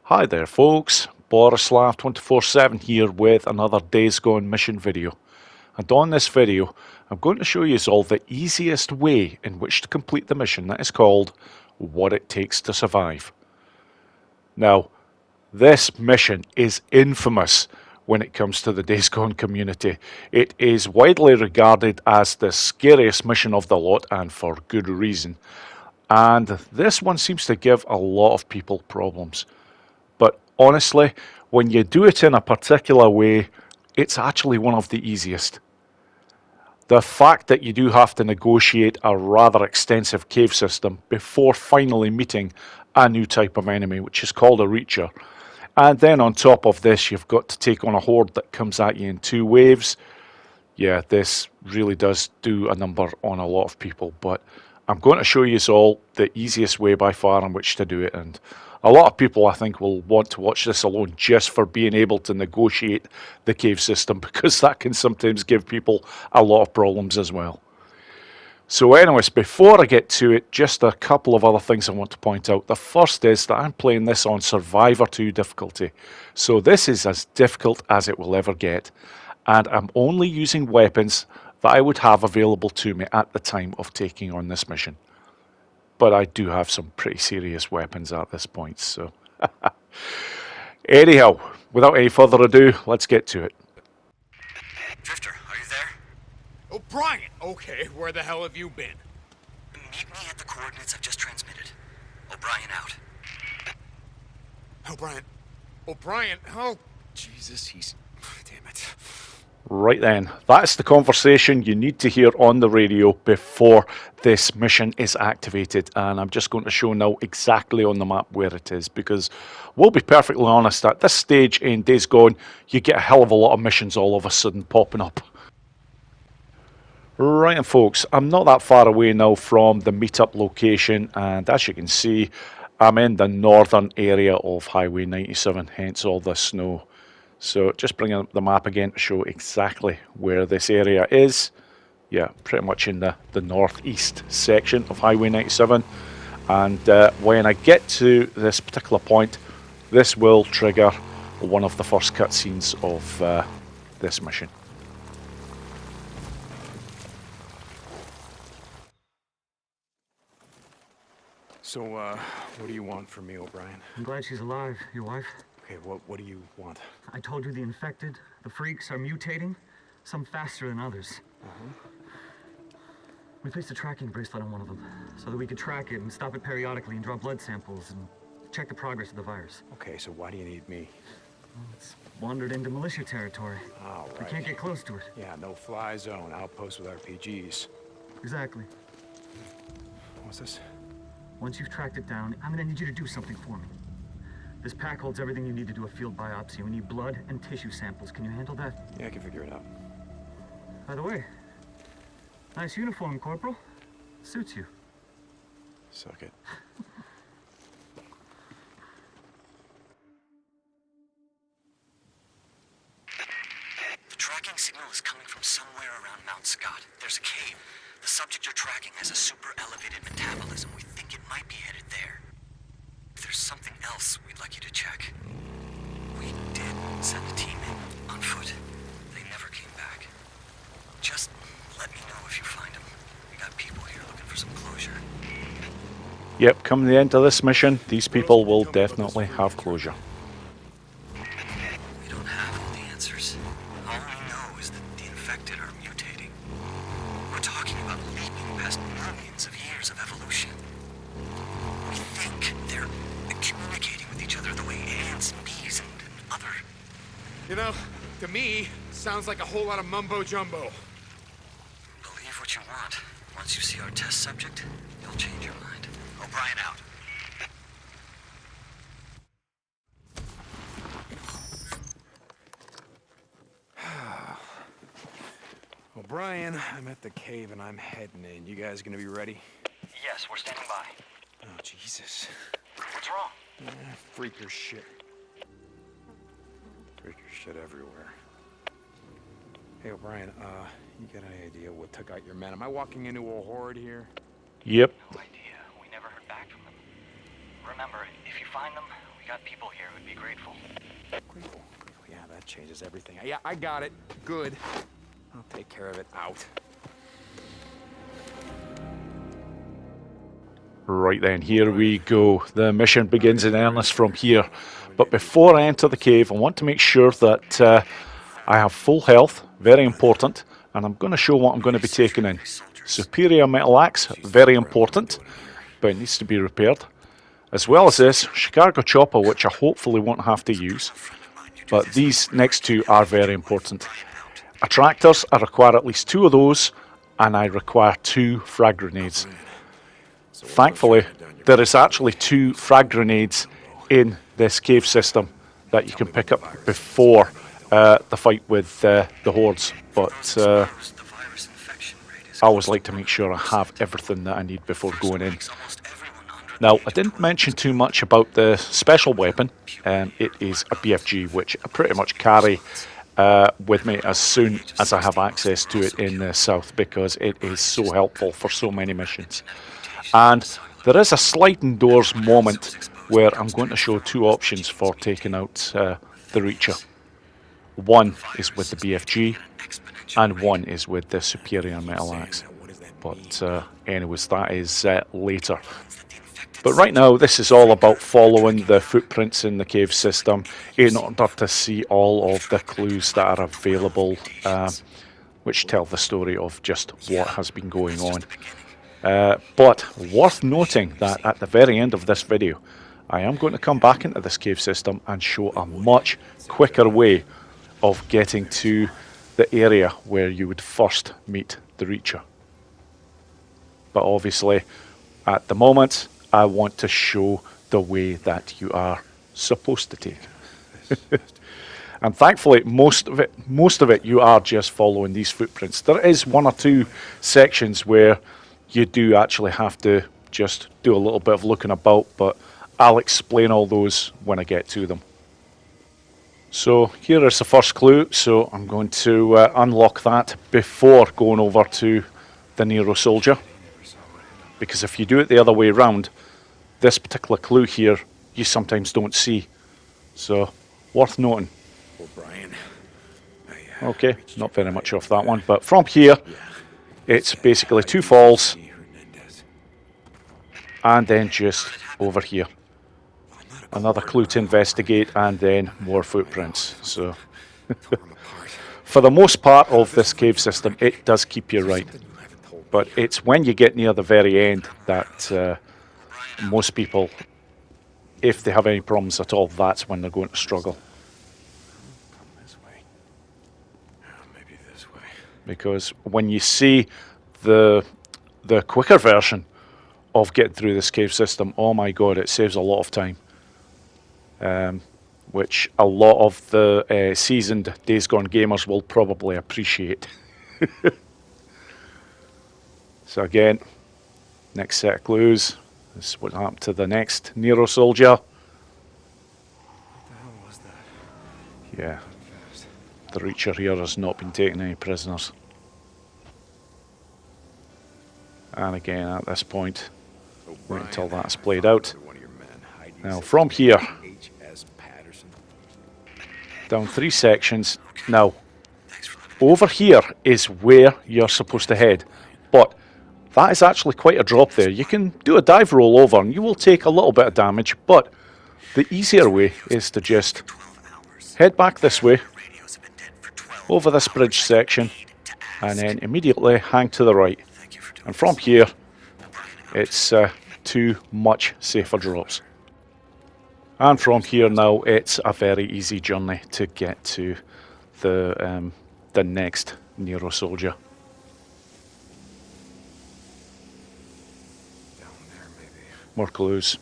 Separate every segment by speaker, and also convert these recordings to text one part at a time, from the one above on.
Speaker 1: Hi there folks, Borislav247 here with another Days Gone mission video. And on this video, I'm going to show you all the easiest way in which to complete the mission that is called What It Takes to Survive. Now, this mission is infamous when it comes to the Days Gone community. It is widely regarded as the scariest mission of the lot, and for good reason. And this one seems to give a lot of people problems. But honestly, when you do it in a particular way, it's actually one of the easiest. The fact that you do have to negotiate a rather extensive cave system before finally meeting a new type of enemy, which is called a Reacher. And then on top of this, you've got to take on a Horde that comes at you in two waves. Yeah, this really does do a number on a lot of people, but I'm going to show you all the easiest way by far in which to do it, and a lot of people I think will want to watch this alone just for being able to negotiate the cave system, because that can sometimes give people a lot of problems as well. So anyways, before I get to it, just a couple of other things I want to point out. The first is that I'm playing this on Survivor 2 difficulty, so this is as difficult as it will ever get, and I'm only using weapons that I would have available to me at the time of taking on this mission. But I do have some pretty serious weapons at this point, so... Anyhow, without any further ado, let's get to it.
Speaker 2: Drifter, are you there?
Speaker 3: O'Brien! Okay, where the hell have you been?
Speaker 2: Meet me at the coordinates I've just transmitted. O'Brien out.
Speaker 3: O'Brien? Oh, Jesus, he's... Damn it.
Speaker 1: Right then, that's the conversation you need to hear on the radio before this mission is activated, and I'm just going to show now exactly on the map where it is, because we'll be perfectly honest, at this stage in Days Gone, you get a hell of a lot of missions all of a sudden popping up. Right, and folks, I'm not that far away now from the meetup location, and as you can see, I'm in the northern area of Highway 97, hence all the snow. So just bringing up the map again to show exactly where this area is. Yeah, pretty much in the northeast section of Highway 97. And when I get to this particular point, this will trigger one of the first cutscenes of this mission.
Speaker 3: So, what do you want from me, O'Brien?
Speaker 4: I'm glad she's alive. Your wife?
Speaker 3: Okay, what do you want?
Speaker 4: I told you the infected, the freaks, are mutating. Some faster than others. We placed a tracking bracelet on one of them, so that we could track it and stop it periodically and draw blood samples and check the progress of the virus.
Speaker 3: Okay, so why do you need me?
Speaker 4: Well, it's wandered into militia territory.
Speaker 3: All right.
Speaker 4: We can't get close to it.
Speaker 3: Yeah, no-fly zone, outpost with RPGs.
Speaker 4: Exactly.
Speaker 3: What's this?
Speaker 4: Once you've tracked it down, I'm gonna need you to do something for me. This pack holds everything you need to do a field biopsy. We need blood and tissue samples. Can you handle that?
Speaker 3: Yeah, I can figure it out.
Speaker 4: By the way, nice uniform, Corporal. Suits you.
Speaker 3: Suck it.
Speaker 2: The tracking signal is coming from somewhere around Mount Scott. There's a cave. The subject you're tracking has a super elevated metabolism. We think it might be headed there. If there's something else we'd like you to check. We did send a team in on foot. They never came back. Just let me know if you find them. We got people here looking for some closure.
Speaker 1: Yep, come the end of this mission, these people will definitely have closure.
Speaker 2: We don't have all the answers. All we know is that the infected are mutating. We're talking about leaping past millions of years of evolution. We think they're communicating with each other the way ants and bees and other...
Speaker 3: You know, to me, sounds like a whole lot of mumbo-jumbo.
Speaker 2: Believe what you want. Once you see our test subject, you'll change your mind. O'Brien out.
Speaker 3: O'Brien, I'm at the cave and I'm heading in. You guys gonna be ready?
Speaker 2: Yes, we're standing by.
Speaker 3: Oh, Jesus.
Speaker 2: What's wrong?
Speaker 3: Freaker shit. Freaker shit everywhere. Hey, O'Brien, you got any idea what took out your men? Am I walking into a horde here?
Speaker 1: Yep.
Speaker 2: No idea. We never heard back from them. Remember, if If you find them, we got people here who'd be grateful.
Speaker 3: Grateful. Yeah, that changes everything. Yeah, I got it. Good. I'll take care of it. Out.
Speaker 1: Right then, here we go. The mission begins in earnest from here. But before I enter the cave, I want to make sure that I have full health, very important, and I'm going to show what I'm going to be taking in. Superior metal axe, very important, but it needs to be repaired. As well as this, Chicago chopper, which I hopefully won't have to use. But these next two are very important. Attractors, I require at least 2 of those, and I require 2 frag grenades. Thankfully, there is actually 2 frag grenades in this cave system that you can pick up before the fight with the Hordes. But I always like to make sure I have everything that I need before going in. Now, I didn't mention too much about the special weapon. It is a BFG, which I pretty much carry with me as soon as I have access to it in the south, because it is so helpful for so many missions. And there is a sliding doors moment where I'm going to show 2 options for taking out the Reacher. One is with the BFG, and one is with the Superior Metal Axe. But anyways, that is later. But right now, this is all about following the footprints in the cave system in order to see all of the clues that are available, which tell the story of just what has been going on. But worth noting that at the very end of this video, I am going to come back into this cave system and show a much quicker way of getting to the area where you would first meet the Reacher. But obviously, at the moment, I want to show the way that you are supposed to take. And thankfully, most of it, you are just following these footprints. There is 1 or 2 sections where you do actually have to just do a little bit of looking about, but I'll explain all those when I get to them. So here is the first clue, so I'm going to unlock that before going over to the Nero Soldier. Because if you do it the other way around, this particular clue here, you sometimes don't see. So, worth noting.
Speaker 3: O'Brien.
Speaker 1: Okay, not very much off that one, but from here, it's basically 2 falls, and then just over here. Another clue to investigate, and then more footprints. So, for the most part of this cave system, it does keep you right. But it's when you get near the very end that most people, if they have any problems at all, that's when they're going to struggle.
Speaker 3: Maybe this way.
Speaker 1: Because when you see the quicker version of getting through this cave system, oh my god, it saves a lot of time. Which a lot of the seasoned Days Gone gamers will probably appreciate. So again, next set of clues. This is what happened to the next Nero Soldier.
Speaker 3: What the hell was that?
Speaker 1: Yeah, the Reacher here has not been taking any prisoners. And again, at this point, wait until that's played out. Now from here, down 3 sections. Now, over here is where you're supposed to head, but that is actually quite a drop there. You can do a dive roll over and you will take a little bit of damage, but the easier way is to just head back this way, over this bridge section, and then immediately hang to the right. And from here, it's 2 much safer drops. And from here now, it's a very easy journey to get to the next Nero Soldier. More clues.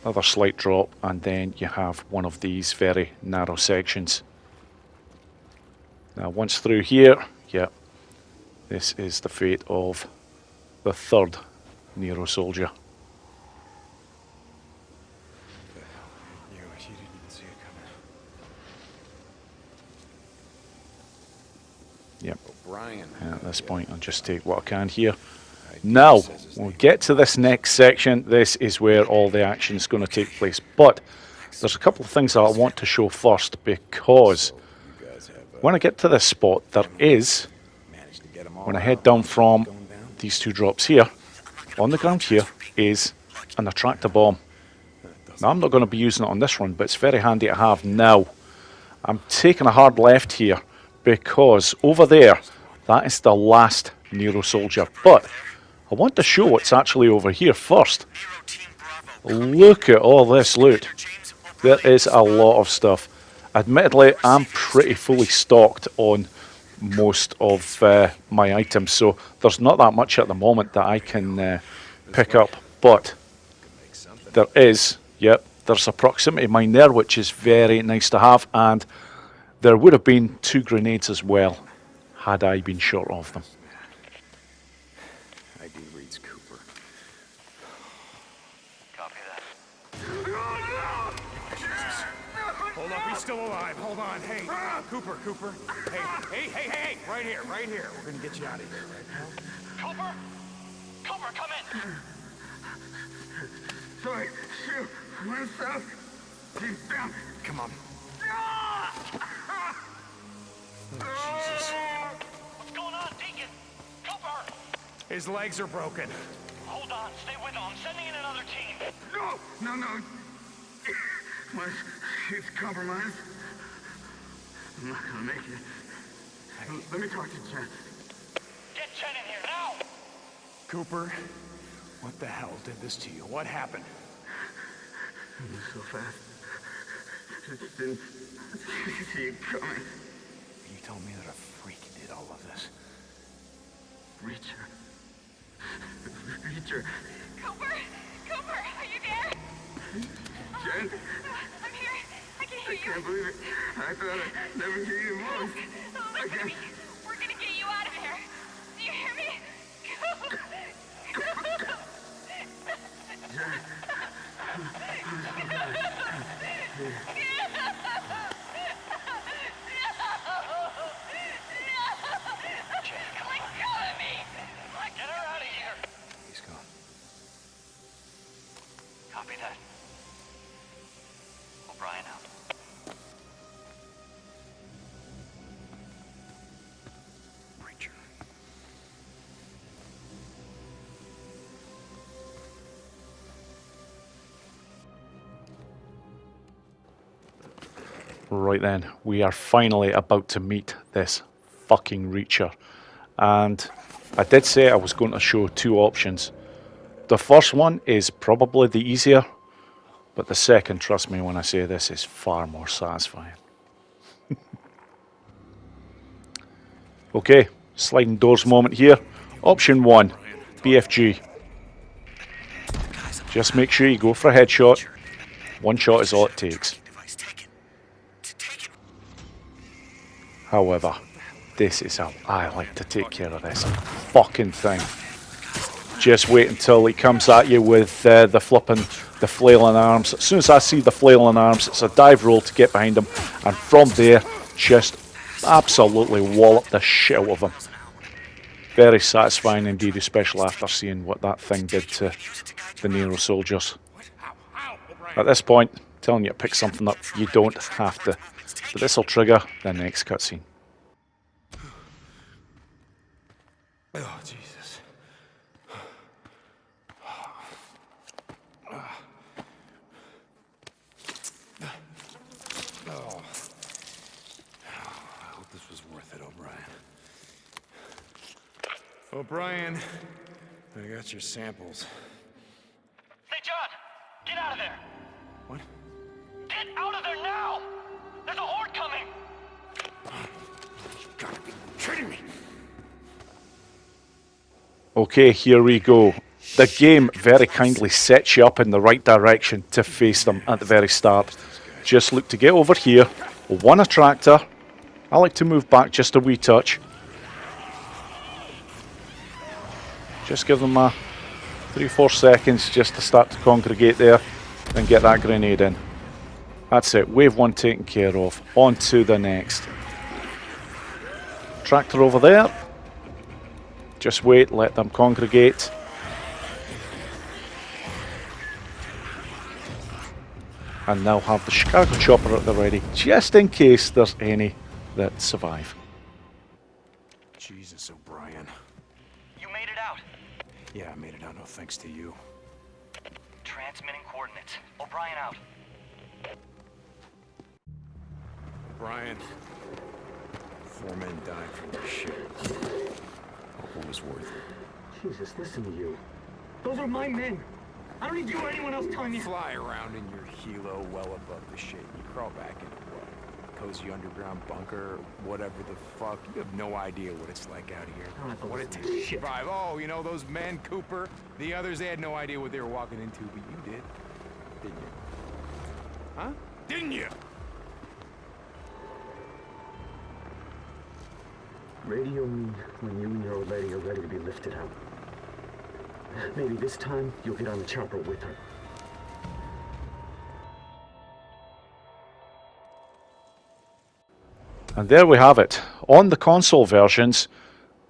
Speaker 1: Another slight drop, and then you have one of these very narrow sections. Now once through here, yeah, this is the fate of the 3rd Nero Soldier. Yep.
Speaker 3: O'Brien.
Speaker 1: And at this point, I'll just take what I can here. Now, when we get to this next section, this is where all the action is going to take place. But there's a couple of things that I want to show first, because when I get to this spot, there is, when I head down from these two drops here, on the ground here is an attractor bomb. Now, I'm not going to be using it on this run, but it's very handy to have now. I'm taking a hard left here, because over there, that is the last Nero soldier. But I want to show what's actually over here first. Look at all this loot. There is a lot of stuff. Admittedly, I'm pretty fully stocked on most of my items, so there's not that much at the moment that I can pick up. But there is, yep, there's a proximity mine there, which is very nice to have, and there would have been 2 grenades as well, had I been short of them.
Speaker 3: ID reads Cooper.
Speaker 2: Copy that.
Speaker 3: Hold up, he's still alive. Hold on. Hey, Cooper. Hey. Right here. We're gonna get you out of here, right now.
Speaker 2: Cooper? Cooper, come in!
Speaker 4: Sorry, shoot. Where's South? He's down.
Speaker 3: Come on.
Speaker 2: Jesus. What's going on, Deacon? Cooper!
Speaker 3: His legs are broken.
Speaker 2: Hold on, stay with him. I'm sending in another team.
Speaker 4: No. He's compromised. I'm not gonna make it. Let me talk to Jen.
Speaker 2: Get Chen in here, now!
Speaker 3: Cooper, what the hell did this to you? What happened?
Speaker 4: It was so fast. I just didn't see it coming.
Speaker 3: You told me that a freak did all of this.
Speaker 4: Reacher.
Speaker 5: Cooper, are you there?
Speaker 4: Jen,
Speaker 5: I'm here. I can hear
Speaker 4: I
Speaker 5: you.
Speaker 4: can't believe it. I thought I'd never hear your voice.
Speaker 5: Listen to me. We're gonna get you out of here. Do you hear me? Let go of me.
Speaker 2: Get her out of here!
Speaker 3: He's gone.
Speaker 2: Copy that. O'Brien out.
Speaker 3: Preacher.
Speaker 1: Right then, we are finally about to meet this fucking Reacher. And I did say I was going to show 2 options. The first one is probably the easier, but the second, trust me when I say this, is far more satisfying. Okay, sliding doors moment here. Option 1, BFG. Just make sure you go for a headshot. 1 shot is all it takes.
Speaker 2: Device taken. Taken.
Speaker 1: However, this is how I like to take care of this fucking thing. Just wait until he comes at you with the flailing arms. As soon as I see the flailing arms, it's a dive roll to get behind him, and from there, just absolutely wallop the shit out of him. Very satisfying indeed, especially after seeing what that thing did to the Nero soldiers. At this point, I'm telling you to pick something up, you don't have to. But this will trigger the next cutscene.
Speaker 3: Oh, Jesus. Oh. I hope this was worth it, O'Brien. O'Brien, I got your samples.
Speaker 2: Hey, John! Get out of there!
Speaker 3: What?
Speaker 2: Get out of there now! There's a horde coming!
Speaker 3: You gotta be kidding me!
Speaker 1: Okay, here we go. The game very kindly sets you up in the right direction to face them at the very start. Just look to get over here, 1 attractor. I like to move back just a wee touch. Just give them a 3-4 seconds just to start to congregate there, then get that grenade in. That's it, wave 1 taken care of. On to the next. Tractor over there. Just wait, let them congregate. And now have the Chicago chopper at the ready, just in case there's any that survive.
Speaker 3: Jesus, O'Brien.
Speaker 2: You made it out.
Speaker 3: Yeah, I made it out, no thanks to you.
Speaker 2: Transmitting coordinates. O'Brien out.
Speaker 3: Brian. 4 men died from this shit. Hope it was worth it.
Speaker 4: Jesus, listen to you. Those are my men. I don't need you or anyone else telling me.
Speaker 3: Fly around in your helo well above the shit. You crawl back into what? Cozy underground bunker, whatever the fuck. You have no idea what it's like out here.
Speaker 4: I don't have to
Speaker 3: What it
Speaker 4: listen
Speaker 3: takes
Speaker 4: to
Speaker 3: to
Speaker 4: this shit.
Speaker 3: survive. Oh, you know those men, Cooper? The others, they had no idea what they were walking into, but you did. Didn't you? Huh? Didn't you?
Speaker 4: Radio me when you and your old lady are ready to be lifted out. Maybe this time you'll get on the chopper with her.
Speaker 1: And there we have it. On the console versions,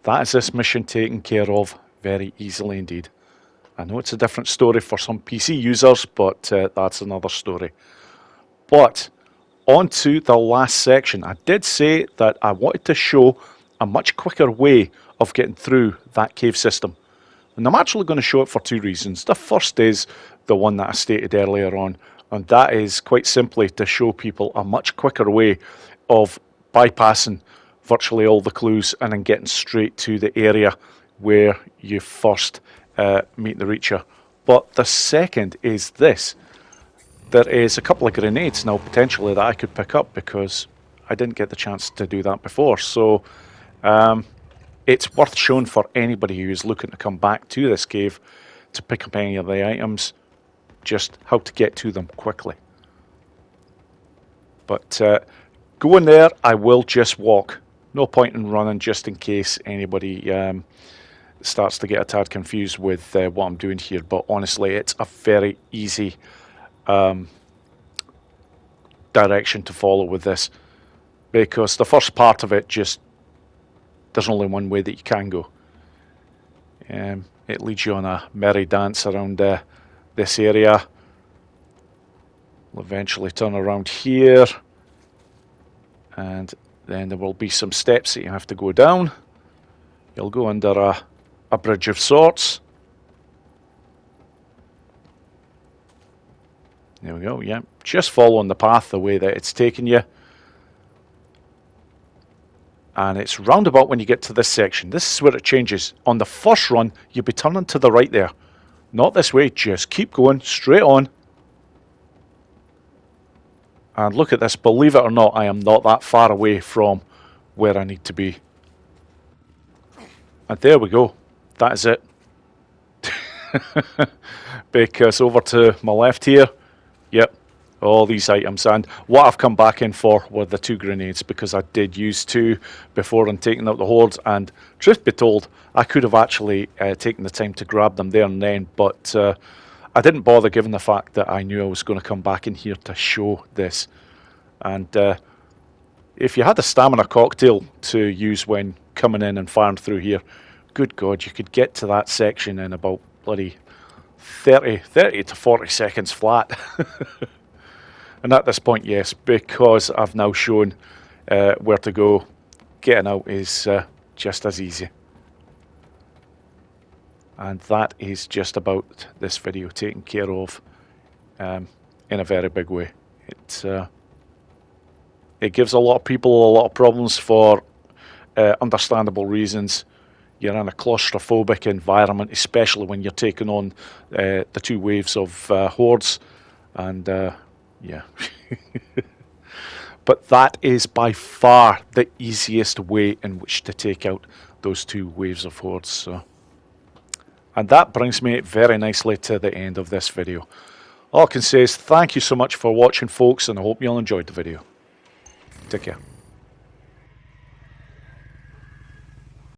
Speaker 1: that is this mission taken care of very easily indeed. I know it's a different story for some PC users, but that's another story. But on to the last section. I did say that I wanted to show a much quicker way of getting through that cave system. And I'm actually going to show it for two reasons. The first is the one that I stated earlier on, and that is quite simply to show people a much quicker way of bypassing virtually all the clues and then getting straight to the area where you first meet the Reacher. But the second is this. There is a couple of grenades now potentially that I could pick up because I didn't get the chance to do that before. So it's worth showing for anybody who is looking to come back to this cave to pick up any of the items, just how to get to them quickly. But going there, I will just walk. No point in running just in case anybody starts to get a tad confused with what I'm doing here. But honestly, it's a very easy direction to follow with this, because the first part of it just, there's only one way that you can go. It leads you on a merry dance around this area. We'll eventually turn around here, and then there will be some steps that you have to go down. You'll go under a bridge of sorts. There we go, yeah. Just following the path the way that it's taking you. And it's roundabout when you get to this section. This is where it changes. On the first run, you'll be turning to the right there. Not this way, just keep going, straight on. And look at this, believe it or not, I am not that far away from where I need to be. And there we go. That is it. Because over to my left here, yep, all these items. And what I've come back in for were the 2 grenades, because I did use 2 before and taking out the Horde. And truth be told, I could have actually taken the time to grab them there and then, but I didn't bother, given the fact that I knew I was going to come back in here to show this. And if you had a stamina cocktail to use when coming in and firing through here, good God, you could get to that section in about bloody 30 to 40 seconds flat. And at this point, yes, because I've now shown where to go, getting out is just as easy. And that is just about this video taken care of in a very big way. It gives a lot of people a lot of problems for understandable reasons. You're in a claustrophobic environment, especially when you're taking on the 2 waves of hordes. And yeah. But that is by far the easiest way in which to take out those 2 waves of hordes. So. And that brings me very nicely to the end of this video. All I can say is thank you so much for watching, folks, and I hope you all enjoyed the video. Take care.